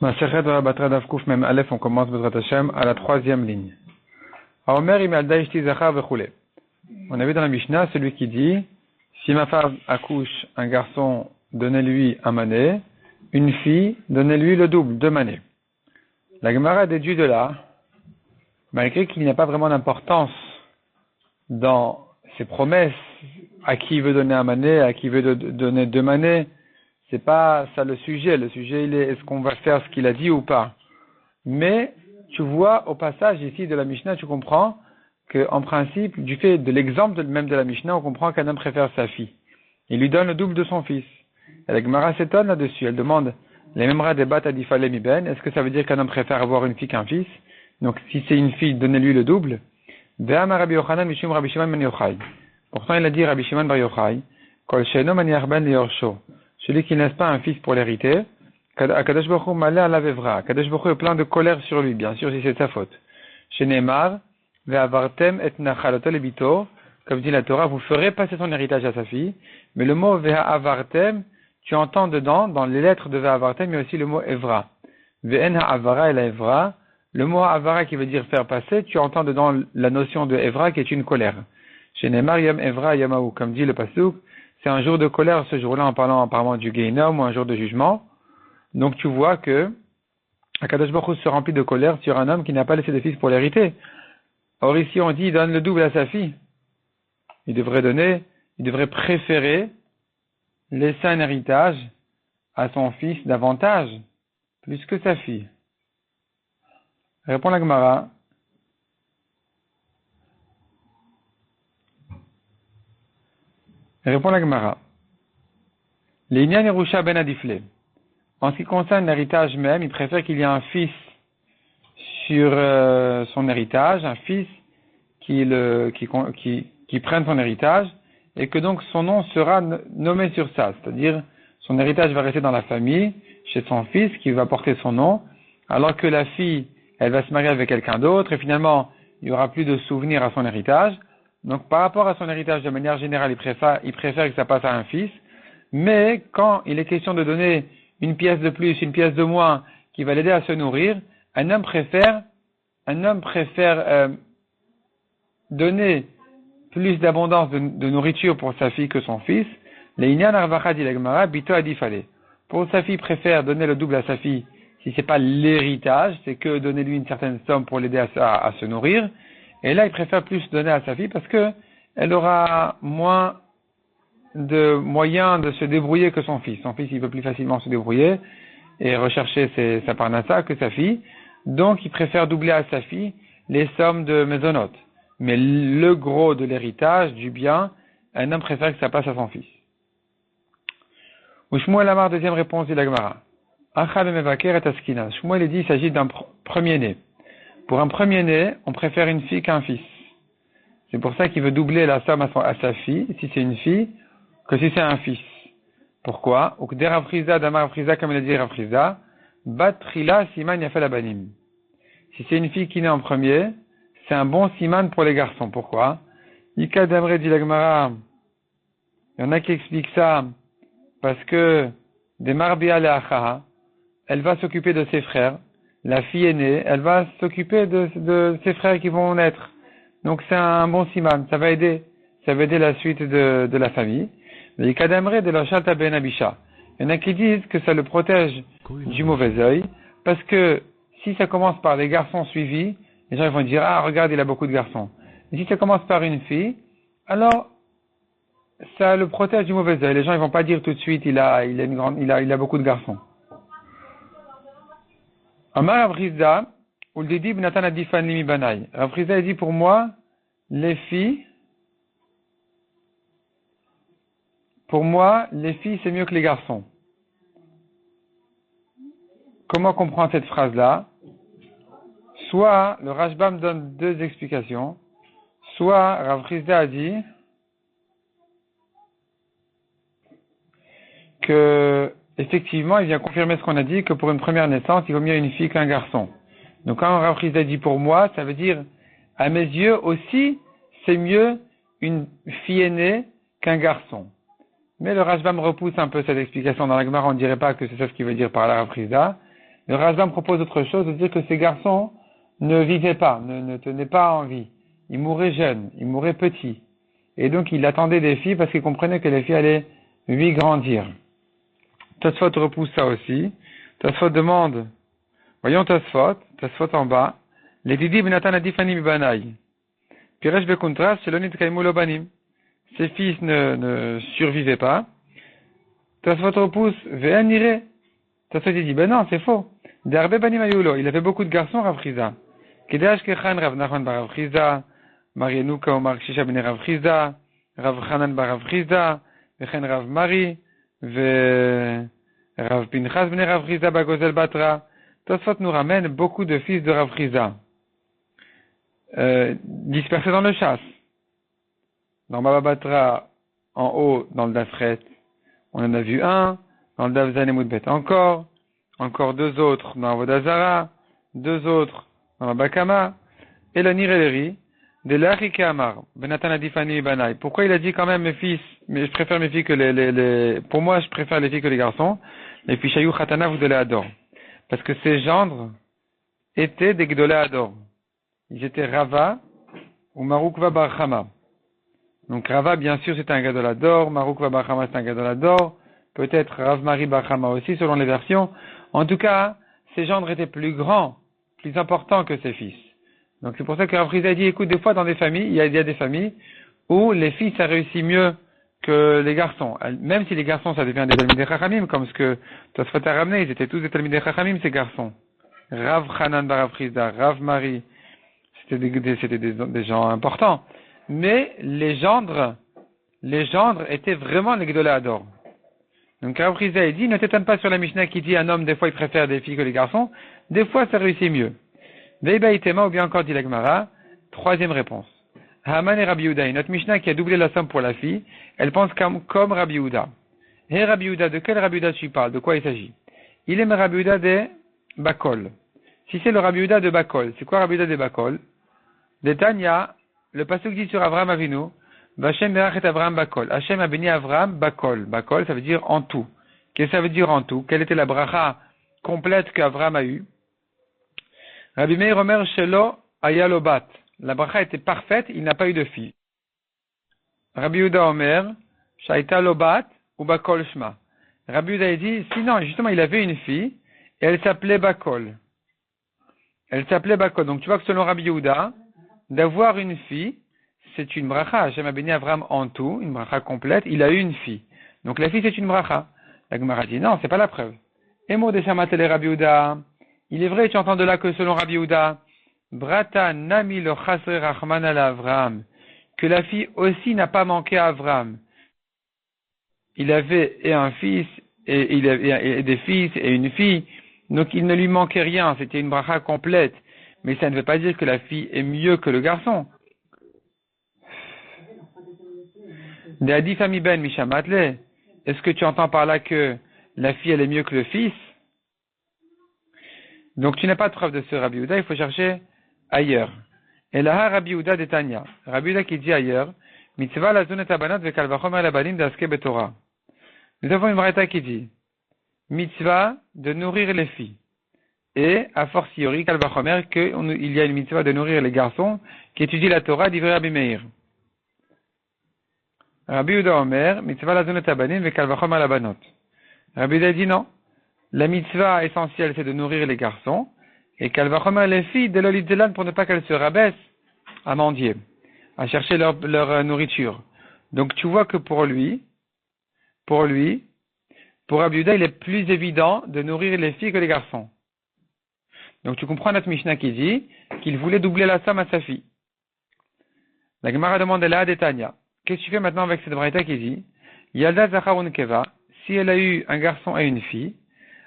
Masechet Batra Daf Kuf Mem Aleph, on commence Bezrat Hashem à la troisième ligne. Haomer Imalda Ishti Zachar Vechule. On a vu dans la Mishnah celui qui dit si ma femme accouche un garçon, donnez-lui un mané, une fille, donnez-lui le double, 2 manés. La Gemara déduit de là, malgré qu'il n'y a pas vraiment d'importance dans ses promesses, à qui il veut donner un mané, à qui il veut donner 2 manés, c'est pas ça le sujet. Le sujet, il est, est-ce qu'on va faire ce qu'il a dit ou pas? Mais, tu vois, au passage ici de la Mishnah, tu comprends que, en principe, du fait de l'exemple même de la Mishnah, on comprend qu'un homme préfère sa fille. Il lui donne le double de son fils. Et la Gemara s'étonne là-dessus. Elle demande, les mêmes débat à Difalem Iben, est-ce que ça veut dire qu'un homme préfère avoir une fille qu'un fils? Donc, si c'est une fille, donnez-lui le double. Pourtant, il a dit Rabbi Shimon bar Yochai, Kol she'eno maniach ben liyorsho. Celui qui ne laisse pas un fils pour l'hériter, Akadosh Baruch Hu malé ala vevra. Akadosh Baruch Hu est plein de colère sur lui, bien sûr, si c'est de sa faute. Chez Neymar, ve'avartem et nachaloto lebito, comme dit la Torah, vous ferez passer son héritage à sa fille, mais le mot ve'avartem, tu entends dedans, dans les lettres de ve'avartem, il y a aussi le mot evra. Ve'en ha'avara et la evra, le mot avara qui veut dire faire passer, tu entends dedans la notion de evra qui est une colère. Chez Neymar, yom evra yamaou, comme dit le pasuk, c'est un jour de colère ce jour-là en parlant du Gehinnom ou un jour de jugement. Donc tu vois que Akadosh Baruch Hu se remplit de colère sur un homme qui n'a pas laissé de fils pour l'hériter. Or ici on dit il donne le double à sa fille. Il devrait préférer laisser un héritage à son fils davantage, plus que sa fille. Répond la Gemara. Répond la Gemara. L'inyan Yerusha ben Adifle. En ce qui concerne l'héritage même, il préfère qu'il y ait un fils sur son héritage, un fils qui prenne son héritage, et que donc son nom sera nommé sur ça. C'est-à-dire, son héritage va rester dans la famille, chez son fils, qui va porter son nom, alors que la fille, elle va se marier avec quelqu'un d'autre, et finalement, il n'y aura plus de souvenirs à son héritage. Donc, par rapport à son héritage, de manière générale, il préfère que ça passe à un fils. Mais, quand il est question de donner une pièce de plus, une pièce de moins, qui va l'aider à se nourrir, un homme préfère donner plus d'abondance de nourriture pour sa fille que son fils. Les Inyan Arvacha dit la Gemara, Bito Adifale. Pour sa fille, préfère donner le double à sa fille, si c'est pas l'héritage, c'est que donner lui une certaine somme pour l'aider à se nourrir. Et là, il préfère plus donner à sa fille parce que elle aura moins de moyens de se débrouiller que son fils. Son fils, il peut plus facilement se débrouiller et rechercher sa parnassa que sa fille. Donc, il préfère doubler à sa fille les sommes de mésonotes. Mais le gros de l'héritage, du bien, un homme préfère que ça passe à son fils. Ou Shmuel Amar, deuxième réponse de la Gemara. Acha bemevaker et askina. Shmuel il dit, il s'agit d'un premier-né. Pour un premier-né, on préfère une fille qu'un fils. C'est pour ça qu'il veut doubler la somme à sa fille, si c'est une fille, que si c'est un fils. Pourquoi? Ou que des Rafriza, d'Amar Rafriza, comme il a dit Rafriza, Batrila Siman Yafel Abanim. Si c'est une fille qui naît en premier, c'est un bon siman pour les garçons. Pourquoi? Ika Damre dit la Gemara. Il y en a qui expliquent ça parce que des Marbia Leachaha, elle va s'occuper de ses frères. La fille aînée, elle va s'occuper de ses frères qui vont naître. Donc c'est un bon siman. Ça va aider la suite de la famille. Mais Ika Damre de la Shalta Ben Abisha. Il y en a qui disent que ça le protège du mauvais œil parce que si ça commence par les garçons suivis, les gens vont dire, ah, regarde, il a beaucoup de garçons. Et si ça commence par une fille, alors, ça le protège du mauvais œil. Les gens, ils vont pas dire tout de suite, il a beaucoup de garçons. Amar Avriza, ou le dit, Bnatan Adifan Limi Banai. Avriza dit, pour moi, les filles, c'est mieux que les garçons. Comment comprendre cette phrase-là? Soit, le Rashbam donne 2 explications, soit Rav Chizda a dit que, effectivement, il vient confirmer ce qu'on a dit, que pour une première naissance, il vaut mieux une fille qu'un garçon. Donc quand Rav Chizda dit pour moi, ça veut dire, à mes yeux aussi, c'est mieux une fille aînée qu'un garçon. Mais le Rashbam repousse un peu cette explication dans la Gemara, on ne dirait pas que c'est ça ce qu'il veut dire par la Rav Chizda. Le Rashbam propose autre chose, de dire que ces garçons ne vivaient pas, ne tenaient pas en vie. Ils mouraient jeunes, ils mouraient petits. Et donc il attendait des filles parce qu'il comprenait que les filles allaient lui grandir. Tosfot repousse ça aussi. Tosfot demande, voyons Tosfot en bas, les Didi Benatan Adifani Mibanai. Piresh Bekontras, Selonit Kaimou Lobanim. Ses fils ne survivaient pas. Tosfot repousse, Ve'anire. Tosfot dit, ben non, c'est faux. Derbe Banim Ayulo, il avait beaucoup de garçons, Rav Chiza. Kedesh Kechan Rav Nachman bar Rav Chiza, Marienuka Omar Shisha ben Rav Chiza, Rav Chanan bar Rav Chiza, Vechen Rav Mari, Rav Pinchas ben Rav Chiza Bagozel Batra. Tosfot nous ramène beaucoup de fils de Rav Chiza, dispersés dans le chasse. Dans Baba Batra, en haut, dans le Dafret, on en a vu un, dans le Daf Zanemoudbet encore deux autres dans Vodazara, deux autres dans la Bakama, et la Nireleri, de l'Achike Amar, Benatan Adifani Banai. Pourquoi il a dit quand même mes fils, mais je préfère mes filles que pour moi je préfère les filles que les garçons, les filles Shayou Khatana vous de l'Ador. Parce que ces gendres étaient des Gdolé Ador. Ils étaient Rava ou Marukva Barchama. Donc Rava, bien sûr, c'est un Gadol Ador, Marukva Barchama, c'est un Gadol Ador, peut-être Rav Mari Barchama aussi, selon les versions. En tout cas, ces gendres étaient plus grands, plus importants que ses fils. Donc c'est pour ça que Rav Chiza dit, écoute, des fois dans des familles, il y a des familles où les filles ça réussit mieux que les garçons. Même si les garçons ça devient des Talmidei Chachamim, comme ce que Tosfot a ramené, ils étaient tous des Talmidei Chachamim, ces garçons. Rav Chanan bar Rav Chiza, Rav Mari, c'était des gens importants. Mais les gendres étaient vraiment les Gdolé Ador. Donc Rav Chiza dit, ne t'étonne pas sur la Mishnah qui dit un homme des fois il préfère des filles que les garçons, des fois ça réussit mieux. Veiba Itema ou bien encore dit la Gemara, troisième réponse. Haman et Rabbi Yehuda, notre Mishnah qui a doublé la somme pour la fille, elle pense comme Rabbi Yehuda. Et Rabbi Yehuda, de quel Rabbi Yehuda tu parles? De quoi il s'agit? Il aime Rabbi Yehuda de Bakol. Si c'est le Rabbi Yehuda de Bakol, c'est quoi Rabbi Yehuda de Bakol? De Tanya, le pasuk dit sur Avraham Avinu, Vashem berach et Avraham Bakol. Hashem a béni Avraham Bakol. Bakol, ça veut dire en tout. Qu'est-ce que ça veut dire en tout? Quelle était la bracha complète qu'Avraham a eue? Rabbi Meir Omer Shelo Ayalobat. La bracha était parfaite, il n'a pas eu de fille. Rabbi Yehuda Omer Shaita Lobat ou Bakol Shma. Rabbi Yehuda dit, sinon, justement, il avait une fille, et elle s'appelait Bakol. Donc, tu vois que selon Rabbi Yehuda, d'avoir une fille, c'est une bracha. Hashem a béni Avraham en tout, une bracha complète, il a eu une fille. Donc, la fille, c'est une bracha. La Gemara dit, non, c'est pas la preuve. Emo de Shamatele Rabbi Yehuda. Il est vrai, tu entends de là que selon Rabbi Yehuda, Brata Nami lo Chasre Rachman al Avraham, que la fille aussi n'a pas manqué à Avraham. Il avait et un fils, et des fils et une fille, donc il ne lui manquait rien, c'était une bracha complète. Mais ça ne veut pas dire que la fille est mieux que le garçon. De Adif Ami Ben Mishamatle, est-ce que tu entends par là que la fille elle est mieux que le fils? Donc tu n'as pas de preuve de ce Rabbi Yehuda, il faut chercher ailleurs. Et là, Rabbi Yehuda de Tanya. Rabbi Yehuda qui dit ailleurs, Mitzvah la zone tabanat ve kalvachomer la banim d'aske betora. Nous avons une braïta qui dit, Mitzvah de nourrir les filles. Et, a fortiori, kalvachomer, qu'il y a une mitzvah de nourrir les garçons qui étudient la Torah d'Ivri Rabbi Meir. Rabbi Yehuda Omer, Mitzvah la zone tabanim ve kalvachomer la banot. Rabbi Yehuda dit non. La mitzvah essentielle, c'est de nourrir les garçons, et qu'elle va remettre les filles de l'olidzelan pour ne pas qu'elles se rabaissent à mendier, à chercher leur nourriture. Donc tu vois que pour Rabbi Yehuda, il est plus évident de nourrir les filles que les garçons. Donc tu comprends notre Mishnah qui dit qu'il voulait doubler la somme à sa fille. La Gemara demande à la Tanya, qu'est-ce que tu fais maintenant avec cette braïta qui dit, Yalda Zacharun Keva, si elle a eu un garçon et une fille,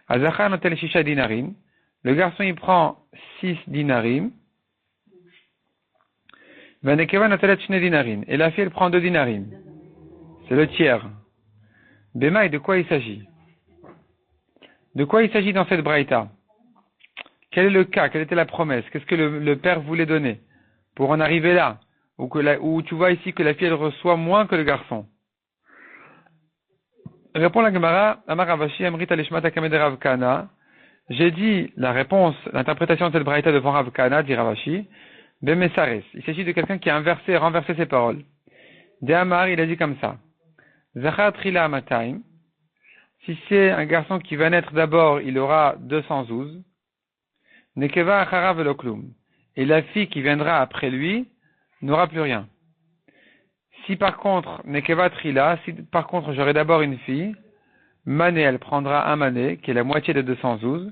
Azachar notel shisha dinarim. Le garçon il prend 6 dinarim. Vanekeva notelet shne dinarim. Et la fille elle prend 2 dinarim. C'est le tiers. Bemaï, de quoi il s'agit? De quoi il s'agit dans cette braïta? Quel est le cas? Quelle était la promesse? Qu'est-ce que le père voulait donner? Pour en arriver là. Ou tu vois ici que la fille elle reçoit moins que le garçon. Répond la Gemara, Amar Ravashi Amrit Alishmat Akamed Rav Kana, J'ai dit la réponse, l'interprétation de cette braïta devant Rav Kahana, dit Ravashi, Bemesares. Il s'agit de quelqu'un qui a renversé ses paroles. De Amar, il a dit comme ça. Zachar Trila Amataim. Si c'est un garçon qui va naître d'abord, il aura 212. Nekeva Achara Veloklum. Et la fille qui viendra après lui n'aura plus rien. Si par contre, Nekeva Trila, si par contre j'aurai d'abord une fille, Mané, elle prendra un mané, qui est la moitié de 212.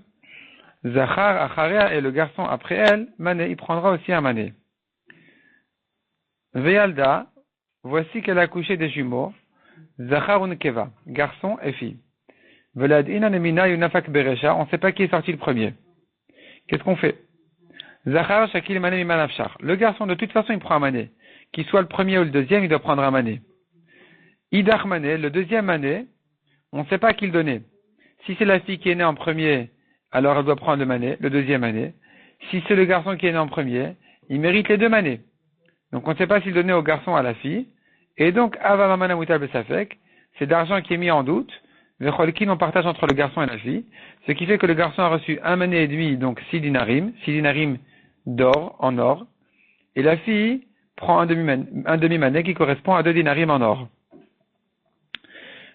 Zachar Acharea, et le garçon après elle, Mané, il prendra aussi un mané. Veyalda, voici qu'elle a accouché des jumeaux, Zachar Unkeva, garçon et fille. Velad Inanemina Yunafak Beresha, on ne sait pas qui est sorti le premier. Qu'est-ce qu'on fait? Zachar Shakil Mané Mimanafshar. Le garçon, de toute façon, il prend un mané. Qu'il soit le premier ou le deuxième, il doit prendre un mané. Idach Mané, le deuxième mané, on ne sait pas qui le donner. Si c'est la fille qui est née en premier, alors elle doit prendre le mané, le deuxième mané. Si c'est le garçon qui est né en premier, il mérite les deux manés. Donc on ne sait pas s'il donnait au garçon ou à la fille. Et donc, Avamamana Mutal Besafek, c'est d'argent qui est mis en doute. Vecholkin, on partage entre le garçon et la fille. Ce qui fait que le garçon a reçu un mané et demi, donc 6 dinarim d'or, en or. Et la fille prend un demi-mané qui correspond à 2 dinarim en or.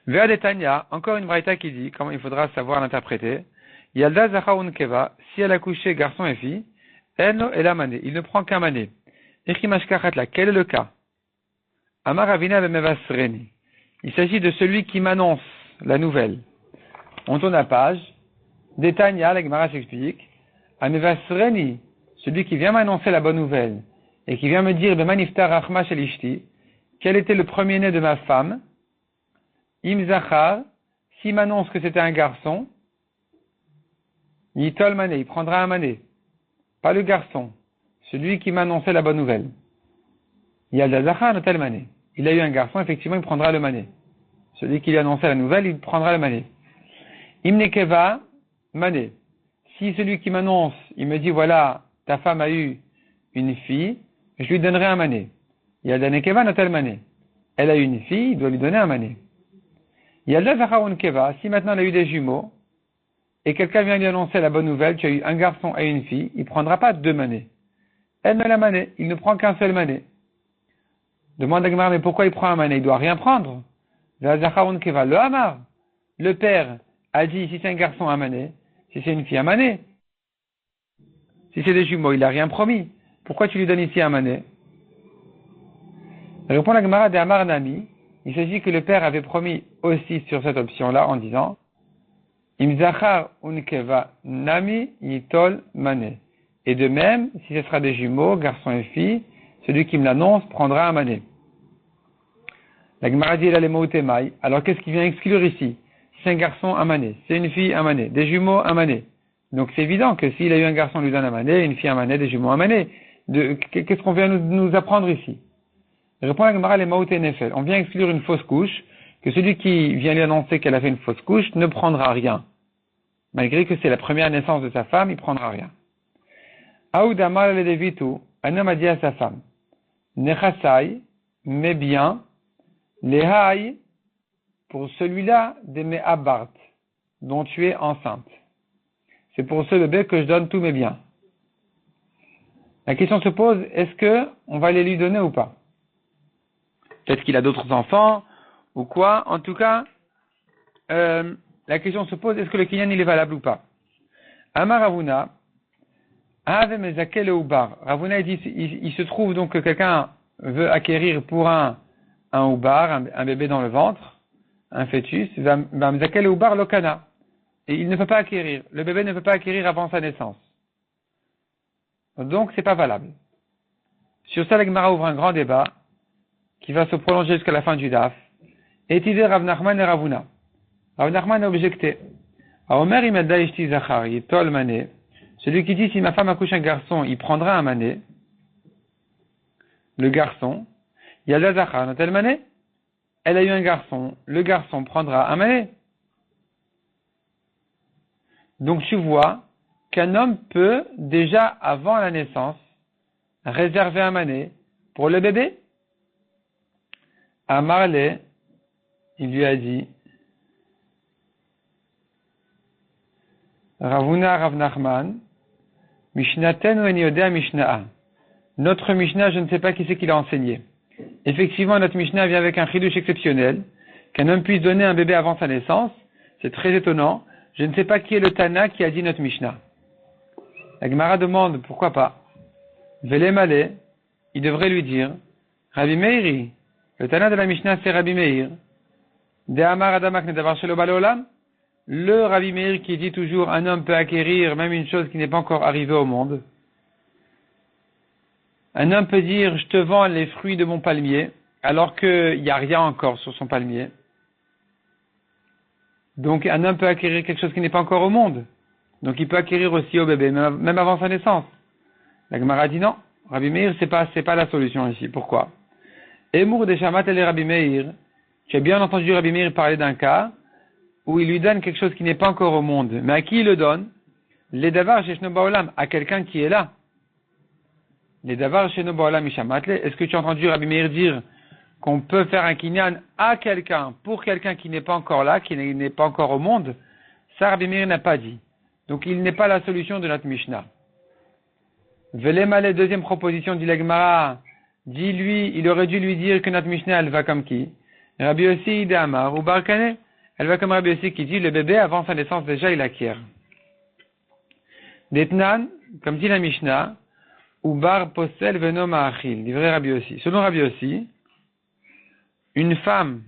Vers Tanya, encore une braïta qui dit, comment il faudra savoir l'interpréter. Yalda Zachaun Keva, si elle a couché garçon et fille, Eno et la mané, il ne prend qu'un mané. Echimashkachatla, quel est le cas? Amar Avina Bemevasreni. Il s'agit de celui qui m'annonce la nouvelle. On tourne la page. Détania, la Gemara s'explique. Amevasreni, celui qui vient m'annoncer la bonne nouvelle, et qui vient me dire, Bemaniftar Rachma Shelishti, quel était le premier-né de ma femme? Im Zachar, s'il m'annonce que c'était un garçon, Yitol Mané, il prendra un mané. Pas le garçon, celui qui m'annonçait la bonne nouvelle. Yalda Zachar notel mané. Il a eu un garçon, effectivement, il prendra le mané. Celui qui lui annonçait la nouvelle, il prendra le mané. Im Nekeva Mané. Si celui qui m'annonce, il me dit, voilà, ta femme a eu une fille, je lui donnerai un mané. Yalda Nekeva notel mané. Elle a eu une fille, il doit lui donner un mané. Yalda Zacharoun Keva, si maintenant elle a eu des jumeaux, et quelqu'un vient lui annoncer la bonne nouvelle, tu as eu un garçon et une fille, il ne prendra pas 2 manés. Elle ne la mané, il ne prend qu'un seul mané. Demande à Gemara, mais pourquoi il prend un mané? Il ne doit rien prendre. Zacharoun Keva, le Hamar. Le père a dit, si c'est un garçon, un mané, si c'est une fille, un mané. Si c'est des jumeaux, il n'a rien promis. Pourquoi tu lui donnes ici un mané? Répond la Gemara de Hamar Nami. Il s'agit que le père avait promis aussi sur cette option-là en disant Im Zachar unkeva nami yitol mané. Et de même, si ce sera des jumeaux, garçon et fille, celui qui me l'annonce prendra un mané. La Gemara dit alors qu'est-ce qui vient exclure ici? Si c'est un garçon, un mané. Si c'est une fille, un mané. Des jumeaux, un mané. Donc c'est évident que s'il a eu un garçon, on lui donne un mané, une fille, un mané, des jumeaux, un mané. Qu'est-ce qu'on vient nous apprendre ici? Répond la Gemara les Maouté Nefel. On vient exclure une fausse couche, que celui qui vient lui annoncer qu'elle a fait une fausse couche ne prendra rien. Malgré que c'est la première naissance de sa femme, il prendra rien. Aoudama le Levitu, un homme a dit à sa femme, Nechasai, mes biens, Lehai, pour celui-là, des Mehabart, dont tu es enceinte. C'est pour ce bébé que je donne tous mes biens. La question se pose, est-ce que on va les lui donner ou pas? Peut-être qu'il a d'autres enfants, ou quoi. En tout cas, la question se pose, est-ce que le kinyan il est valable ou pas? Amar Ravuna, Ave Mezakel Oubar. Ravuna il se trouve donc que quelqu'un veut acquérir pour un Oubar, un bébé dans le ventre, un fœtus, va Mezakel Oubar Lokana. Et il ne peut pas acquérir. Le bébé ne peut pas acquérir avant sa naissance. Donc c'est pas valable. Sur ça, la Gemara ouvre un grand débat qui va se prolonger jusqu'à la fin du DAF. Et il dit Rav Nachman et Ravuna. Rav Nachman a objecté. Aomer imedda ishti zachar yitol mané. Celui qui dit si ma femme accouche un garçon, il prendra un mané. Le garçon. Yalda zachar notel mané. Elle a eu un garçon. Le garçon prendra un mané. Donc tu vois qu'un homme peut déjà avant la naissance réserver un mané pour le bébé. À Marley, il lui a dit Ravuna Rav Nachman, Mishnaten ou Eniodea Mishnaa. Notre Mishnah, je ne sais pas qui c'est qui l'a enseigné. Effectivement, notre Mishnah vient avec un chidouche exceptionnel, qu'un homme puisse donner un bébé avant sa naissance. C'est très étonnant. Je ne sais pas qui est le Tana qui a dit notre Mishnah. La Gemara demande, pourquoi pas? Vele Malé, il devrait lui dire, Rabbi Meiri, le Tana de la Mishnah c'est Rabbi Meir. De Amar Adamak Nedavar Shelo Bale Olam. Le Rabbi Meir qui dit toujours, un homme peut acquérir même une chose qui n'est pas encore arrivée au monde. Un homme peut dire, je te vends les fruits de mon palmier, alors qu'il n'y a rien encore sur son palmier. Donc, un homme peut acquérir quelque chose qui n'est pas encore au monde. Donc, il peut acquérir aussi au bébé, même avant sa naissance. La Gemara dit non. Rabbi Meir, c'est pas la solution ici. Pourquoi? Emour de Shamat et Rabbi Meir. Tu as bien entendu Rabbi Meir parler d'un cas où il lui donne quelque chose qui n'est pas encore au monde. Mais à qui il le donne? Les davar sheshno ba'olam, à quelqu'un qui est là. Les davar sheshno ba'olam ishamatle. Est-ce que tu as entendu Rabbi Meir dire qu'on peut faire un kinyan à quelqu'un, pour quelqu'un qui n'est pas encore là, qui n'est pas encore au monde? Ça, Rabbi Meir n'a pas dit. Donc, il n'est pas la solution de notre Mishnah. Velemale, deuxième proposition du Gemara, dis-lui, il aurait dû lui dire que notre Mishnah, elle va comme qui? Rabbi Yossi de Amar ou Barkane, elle va comme Rabbi Yossi qui dit, le bébé, avant sa naissance, déjà, il acquiert. Detnan, comme dit la Mishnah, ou Bar Posel Venom Achil, livré Rabbi Yossi. Selon Rabbi Yossi, une femme,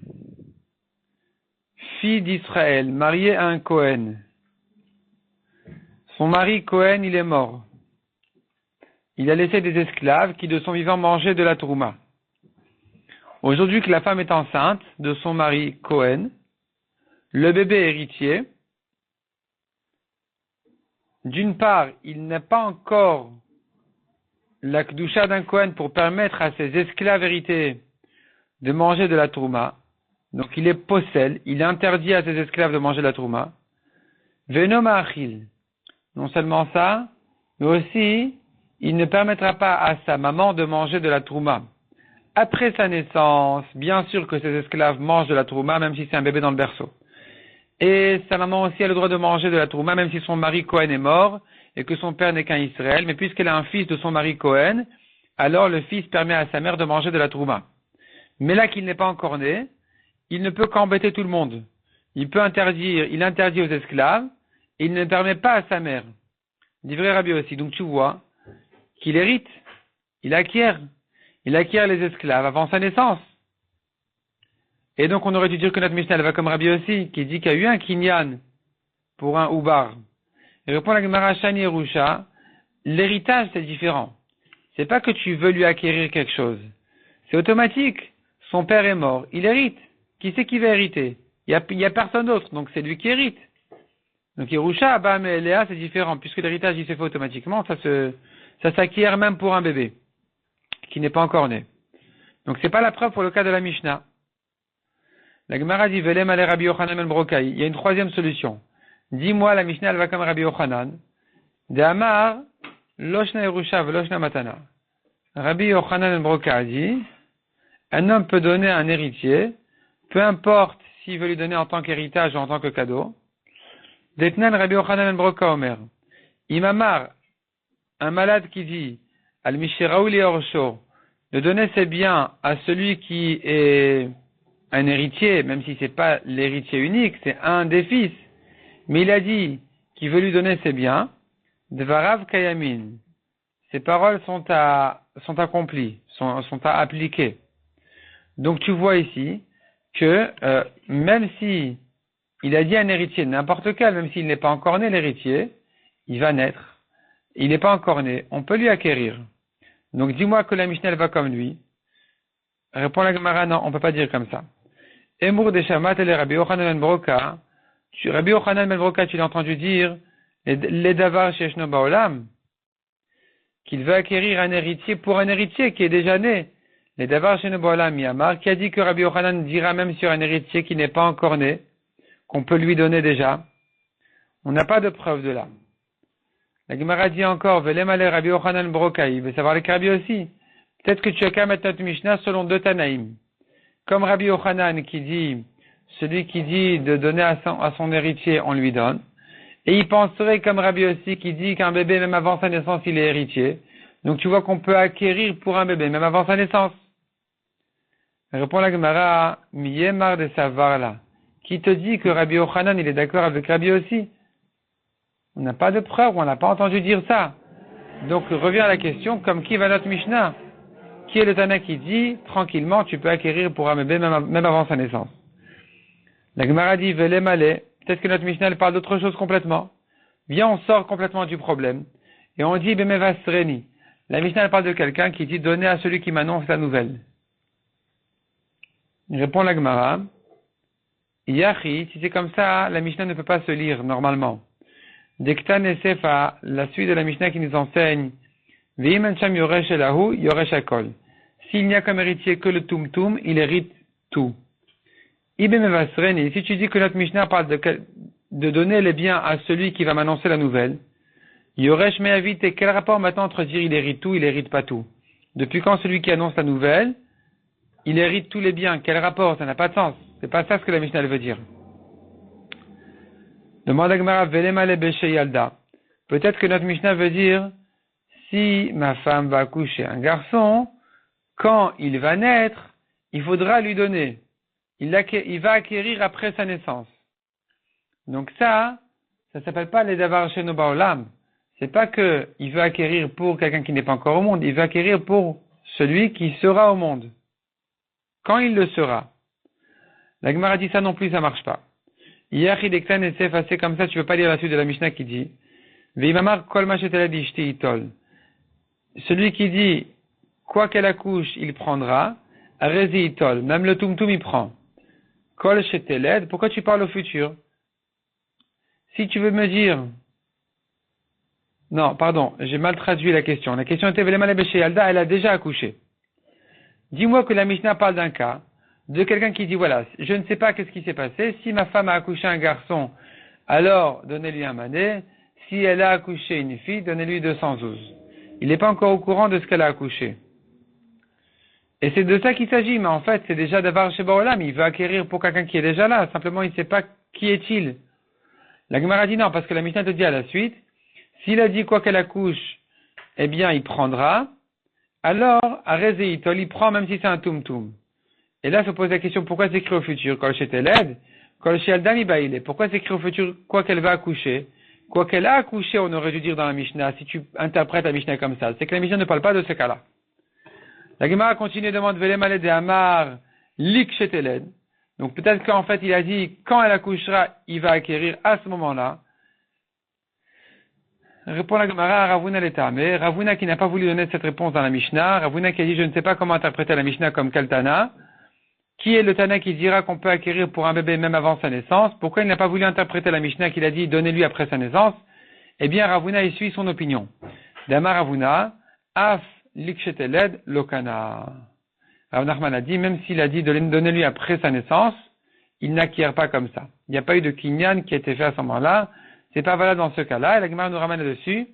fille d'Israël, mariée à un Kohen, son mari Kohen, il est mort. Il a laissé des esclaves qui, de son vivant, mangeaient de la trouma. Aujourd'hui que la femme est enceinte de son mari Kohen, le bébé héritier, d'une part, il n'a pas encore la kdusha d'un Kohen pour permettre à ses esclaves hérités de manger de la trouma. Donc il est possel, il interdit à ses esclaves de manger de la trouma. Venom achil. Non seulement ça, mais aussi, il ne permettra pas à sa maman de manger de la trouma. Après sa naissance, bien sûr que ses esclaves mangent de la trouma, même si c'est un bébé dans le berceau. Et sa maman aussi a le droit de manger de la trouma, même si son mari Cohen est mort, et que son père n'est qu'un Israël. Mais puisqu'elle a un fils de son mari Cohen, alors le fils permet à sa mère de manger de la trouma. Mais là qu'il n'est pas encore né, il ne peut qu'embêter tout le monde. Il interdit aux esclaves, et il ne permet pas à sa mère. Livré Rabbi aussi. Donc tu vois qu'il hérite, il acquiert les esclaves avant sa naissance. Et donc on aurait dû dire que notre Mishnah va comme Rabbi aussi, qui dit qu'il y a eu un kinyan pour un oubar. Il répond à la Gemara Shani Erusha, l'héritage c'est différent. C'est pas que tu veux lui acquérir quelque chose. C'est automatique. Son père est mort, il hérite. Qui c'est qui va hériter? Il y a personne d'autre, donc c'est lui qui hérite. Donc Yerusha, Abba, mais Léa, c'est différent, puisque l'héritage il se fait automatiquement, ça s'acquiert même pour un bébé, qui n'est pas encore né. Donc c'est pas la preuve pour le cas de la Mishnah. La Gemara dit, Velem ale Rabbi Yochanan ben Brokai. Il y a une troisième solution. Dis-moi, la Mishnah, elle va comme Rabbi Yochanan. De Amar, Loshna Yerusha, Veloshna Matana. Rabbi Yochanan ben Brokai dit, un homme peut donner un héritier, peu importe s'il veut lui donner en tant qu'héritage ou en tant que cadeau. Detnan Rabbi Yochanan ben Brokai Omer. Imamar, un malade qui dit, Al Mishiraouli Liorcho, de donner ses biens à celui qui est un héritier, même si c'est pas l'héritier unique, c'est un des fils. Mais il a dit qu'il veut lui donner ses biens. Dvarav Kayamin. Ces paroles sont accomplies, sont à appliquer. Donc tu vois ici que même si il a dit un héritier, n'importe quel, même s'il n'est pas encore né l'héritier, il va naître. Il n'est pas encore né, on peut lui acquérir. Donc dis-moi que la Mishnah va comme lui. Répond la Gemara, non, on peut pas dire comme ça. Emour de Shamat et Rabbi Yochanan ben Broka. Rabbi Yochanan ben Broka, tu l'as entendu dire, les davar sheshno ba'olam, qu'il veut acquérir un héritier pour un héritier qui est déjà né. Les davar sheshno ba'olam yamar, qui a dit que Rabbi Yochanan dira même sur un héritier qui n'est pas encore né, qu'on peut lui donner déjà. On n'a pas de preuve de là. La Gemara dit encore, Velem ale Rabbi Yochanan Broka, il veut savoir les Rabbi aussi. Peut-être que tu as qu'à mettre notre Mishnah selon deux Tanaïm. Comme Rabbi Yochanan qui dit, celui qui dit de donner à son héritier, on lui donne. Et il penserait comme Rabbi aussi qui dit qu'un bébé, même avant sa naissance, il est héritier. Donc tu vois qu'on peut acquérir pour un bébé, même avant sa naissance. Répond la Gemara, Miyemar de savoir là. Qui te dit que Rabbi Yochanan, il est d'accord avec Rabbi aussi? On n'a pas de preuve, on n'a pas entendu dire ça. Donc revient à la question, comme qui va notre Mishnah? Qui est le Tana qui dit, tranquillement, tu peux acquérir pour un bébé même avant sa naissance? La Gemara dit, Vele Malé. Peut-être que notre Mishnah elle parle d'autre chose complètement. Viens, on sort complètement du problème. Et on dit, Bemevasreni. La Mishnah elle parle de quelqu'un qui dit, donner à celui qui m'annonce la nouvelle. Il répond la Gemara, Yachi, si c'est comme ça, la Mishnah ne peut pas se lire normalement. Dektan et Sefa, la suite de la Mishnah qui nous enseigne, Ve'imen sham yoresh elahu, yoresh akol. S'il n'y a comme héritier que le tumtum, il hérite tout. Ibemevasreni, si tu dis que notre Mishnah parle de donner les biens à celui qui va m'annoncer la nouvelle, yoresh me'avit, et quel rapport maintenant entre dire il hérite tout, il hérite pas tout? Depuis quand celui qui annonce la nouvelle, il hérite tous les biens? Quel rapport? Ça n'a pas de sens. C'est pas ça ce que la Mishnah veut dire. Demande à Gemara, Velemale Beshe Yalda. Peut-être que notre Mishnah veut dire, si ma femme va accoucher un garçon, quand il va naître, il faudra lui donner. Il va acquérir après sa naissance. Donc ça s'appelle pas les davar sheno baolam. C'est pas que il veut acquérir pour quelqu'un qui n'est pas encore au monde, il veut acquérir pour celui qui sera au monde. Quand il le sera. La Gemara dit ça non plus, ça marche pas. Hier, il est effacé comme ça, tu peux pas lire la suite de la Mishnah qui dit, Veimamar kol ma sheteled ishti itol. Celui qui dit, quoi qu'elle accouche, il prendra, arezi itol. Même le tumtum, il prend. Kol sheteled, pourquoi tu parles au futur? Si tu veux me dire, non, pardon, j'ai mal traduit la question. La question était, Velemale Beshe Yalda, elle a déjà accouché. Dis-moi que la Mishnah parle d'un cas, de quelqu'un qui dit, voilà, je ne sais pas qu'est-ce qui s'est passé, si ma femme a accouché un garçon, alors donnez-lui un mané, si elle a accouché une fille, donnez-lui 212. Il n'est pas encore au courant de ce qu'elle a accouché. Et c'est de ça qu'il s'agit, mais en fait, c'est déjà d'avoir chez Baolam, il veut acquérir pour quelqu'un qui est déjà là, simplement il ne sait pas qui est-il. La Gemara dit non, parce que la Mishnah te dit à la suite, s'il a dit quoi qu'elle accouche, eh bien il prendra, alors, à Rezéitol, il prend même si c'est un tum-tum. Et là, se pose la question, pourquoi c'est écrit au futur? Kol sheteled, kol shealdami baile. Pourquoi c'est écrit au futur, quoi qu'elle va accoucher? Quoi qu'elle a accouché, on aurait dû dire dans la Mishnah, si tu interprètes la Mishnah comme ça. C'est que la Mishnah ne parle pas de ce cas-là. La Gemara continue et demande, Velemale de Amar, lik sheteled. Donc peut-être qu'en fait, il a dit, quand elle accouchera, il va acquérir à ce moment-là. Répond la Gemara, Ravuna l'Etamé. Ravuna qui n'a pas voulu donner cette réponse dans la Mishnah. Ravuna qui a dit, je ne sais pas comment interpréter la Mishnah comme Kaltana. Qui est le Tana qui dira qu'on peut acquérir pour un bébé même avant sa naissance? Pourquoi il n'a pas voulu interpréter la Mishnah qu'il a dit, donnez-lui après sa naissance? Eh bien, Ravuna, il suit son opinion. Dama Ravuna, Af liksheteled lokana. Rav Nachman a dit, même s'il a dit, donnez-lui après sa naissance, il n'acquiert pas comme ça. Il n'y a pas eu de kinyan qui a été fait à ce moment-là. C'est pas valable dans ce cas-là. Et la Gemara nous ramène là-dessus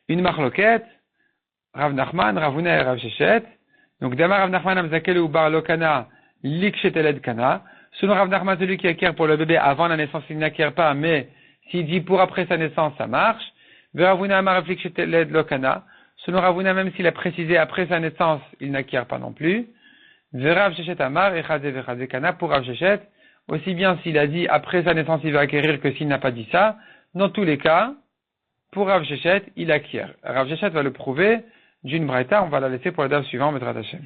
une marloquette, Rav Nachman, Ravuna et Rav Shechet. Donc, Damar Rav Nachman Amzakelu ou Bar Lokana, Liksheteled Kana. Selon Rav Nachman, celui qui acquiert pour le bébé avant la naissance, il n'acquiert pas, mais s'il dit pour après sa naissance, ça marche. Veravuna Amar Liksheteled Lokana. Selon Ravuna, même s'il a précisé après sa naissance, il n'acquiert pas non plus. Verav Shechet Amar, Echadze Vechadze Kana, pour Rav Shechet. Aussi bien s'il a dit après sa naissance, il va acquérir que s'il n'a pas dit ça. Dans tous les cas, pour Rav Shechet, il acquiert. Rav Shechet va le prouver d'une braïta, on va la laisser pour le daf suivant, Bezrat Hashem.